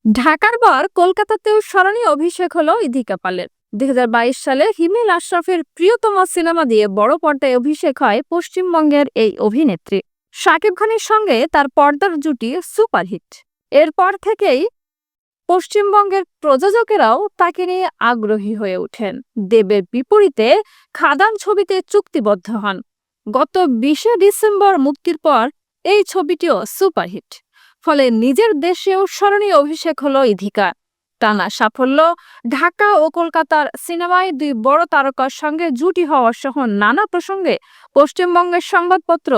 ঢাকার পর কলকাতাতেও স্মরণীয় অভিষেক হলো ইদিকা পালের। ২০২২ সালে হিমেল আশরাফের প্রিয়তম সিনেমা দিয়ে বড় পর্দায় অভিষেক হয় পশ্চিমবঙ্গের এই অভিনেত্রী। শাকিব খানের সঙ্গে তার পর্দার জুটি সুপারহিট। এরপর থেকেই পশ্চিমবঙ্গের প্রযোজকেরাও তাকে নিয়ে আগ্রহী হয়ে ওঠেন। দেবের বিপরীতে খাদান ছবিতে চুক্তিবদ্ধ হন। গত ২০শে ডিসেম্বর মুক্তির পর এই ছবিটিও সুপারহিট। ফলে নিজের দেশেও স্মরণীয় অভিষেক হলো ইধিকা। টানা সাফল্য, ঢাকা ও কলকাতার সিনেমায় দুই বড় তারকার সঙ্গে জুটি হওয়া সহ নানা প্রসঙ্গে পশ্চিমবঙ্গের সংবাদপত্র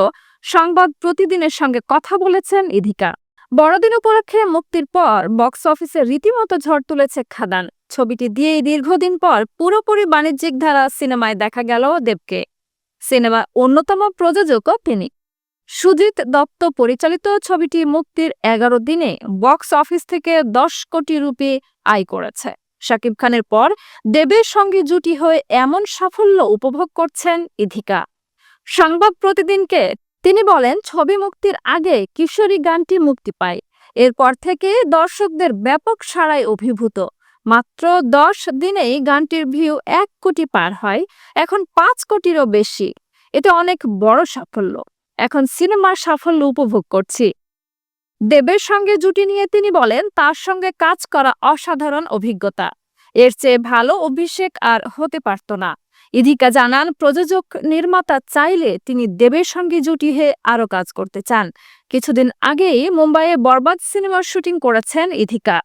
সংবাদ প্রতিদিনের সঙ্গে কথা বলেছেন ইধিকা। বড়দিন উপলক্ষে মুক্তির পর বক্স অফিসে রীতিমতো ঝড় তুলেছে খাদান। ছবিটি দিয়েই দীর্ঘদিন পর পুরোপুরি বাণিজ্যিক ধারা সিনেমায় দেখা গেল দেবকে। সিনেমার অন্যতম প্রযোজকও তিনি। সুজিত দত্ত পরিচালিত ছবিটি মুক্তির ১১ দিনে বক্স অফিস থেকে ১০ কোটি রুপি আয় করেছে। শাকিব খানের পর দেবের সঙ্গে জুটি হয়ে এমন সাফল্য উপভোগ করছেন ইধিকা। সংবাদ প্রতিদিনকে তিনি বলেন, ছবি মুক্তির আগে কিশোরী গানটি মুক্তি পায়। এরপর থেকে দর্শকদের ব্যাপক সাড়ায় অভিভূত। মাত্র ১০ দিনেই গানটির ভিউ ১ কোটি পার হয়, এখন ৫ কোটিরও বেশি। এটা অনেক বড় সাফল্য। এখন সিনেমার সাফল্য উপভোগ করছি। দেবের সঙ্গে জুটি নিয়ে তিনি বলেন, তার সঙ্গে কাজ করা অসাধারণ অভিজ্ঞতা। এর চেয়ে ভালো অভিষেক আর হতে পারত না। ইধিকা জানান, প্রযোজক নির্মাতা চাইলে তিনি দেবের সঙ্গে জুটি হয়ে আরও কাজ করতে চান। কিছুদিন আগেই মুম্বাইয়ে বরবাদ সিনেমার শুটিং করেছেন ইধিকা।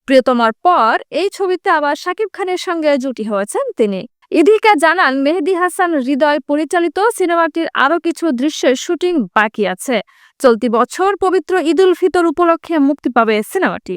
প্রিয়তমার পর এই ছবিতে আবার শাকিব খানের সঙ্গে জুটি হয়েছেন তিনি। ইধিকা জানান, মেহেদী হাসান হৃদয় পরিচালিত সিনেমাটির আরও কিছু দৃশ্যের শুটিং বাকি আছে। চলতি বছর পবিত্র ঈদ উল ফিতর উপলক্ষে মুক্তি পাবে সিনেমাটি।